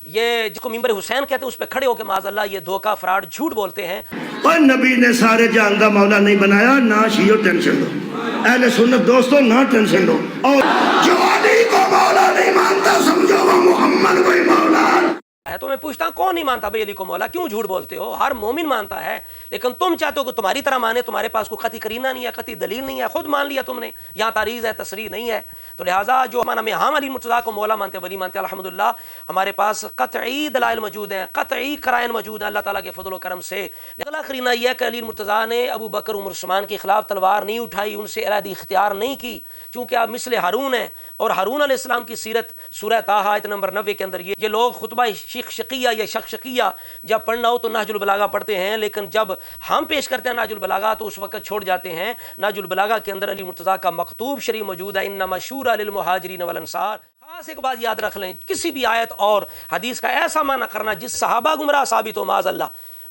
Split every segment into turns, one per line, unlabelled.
یہ جس کو ممبر حسین کہتے ہیں اس پہ کھڑے ہو کے معاذ اللہ یہ دھوکہ فراڈ جھوٹ بولتے ہیں.
اور نبی نے سارے جہان کا مولا نہیں بنایا. نہ شیعو ٹینشن لو, اہل سنت دوستو نہ ٹینشن لو. اور جو علی کو مولا نہیں مانتا سمجھو وہ محمد کو ہی مولا
ہے. تو میں پوچھتا ہوں کون نہیں مانتا بھائی علی کو مولا؟ کیوں جھوٹ بولتے ہو؟ ہر مومن مانتا ہے, لیکن تم چاہتے ہو کہ تمہاری طرح مانے. تمہارے پاس کوئی قطعی کرینہ نہیں ہے, قطعی دلیل نہیں ہے, خود مان لیا تم نے. یہاں تاریخ ہے, تصریح نہیں ہے. تو لہٰذا جو ہمیں ہم علی مرتضیٰ کو مولا مانتے ہیں, ولی مانتے ہیں, الحمدللہ ہمارے پاس قطعی دلائل موجود ہیں, قطعی قرائن موجود ہیں اللہ تعالیٰ کے فضل و کرم سے. اگلا قرینہ یہ ہے کہ علی مرتضیٰ نے ابو بکر عمر عثمان کے خلاف تلوار نہیں اٹھائی, ان سے علیحدگی اختیار نہیں کی, چونکہ آپ مثل ہارون ہیں. اور ہارون علیہ السلام کی سیرت سورہ طٰہٰ آیت نمبر 90 کے اندر یہ لوگ خطبہ شقیہ یا شقیہ جب پڑھنا ہو تو نہج البلاغہ پڑھتے ہیں, لیکن جب ہم پیش کرتے ہیں نہج البلاغہ تو اس وقت چھوڑ جاتے ہیں. نہج البلاغہ کے اندر علی مرتضیٰ کا مکتوب شریف موجود ہے, انما الشورى للمہاجرین والانصار. خاص ایک بات یاد رکھ لیں, کسی بھی آیت اور حدیث کا ایسا معنی کرنا جس صحابہ گمراہ ثابت ہو معاذ اللہ,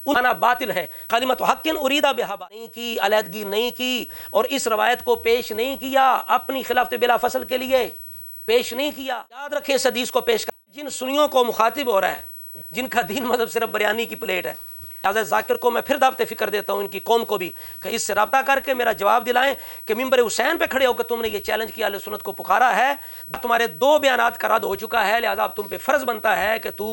معنی باطل ہے. کلمۃ حق اریدہ بہا نہیں کی, علیحدگی نہیں کی, اور اس روایت کو پیش نہیں کیا اپنی خلافت بلا فصل کے لیے پیش نہیں کیا. یاد رکھیں اس حدیث کو پیش کر جن سنیوں کو مخاطب ہو رہا ہے, جن کا دین مذہب صرف بریانی کی پلیٹ ہے. لہٰذا ذاکر کو میں پھر دعوت فکر دیتا ہوں, ان کی قوم کو بھی, کہ اس سے رابطہ کر کے میرا جواب دلائیں کہ ممبر حسین پہ کھڑے ہو کے تم نے یہ چیلنج کیا, اہل سنت کو پکارا ہے, تمہارے 2 بیانات کا رد ہو چکا ہے. لہٰذا اب تم پہ فرض بنتا ہے کہ تو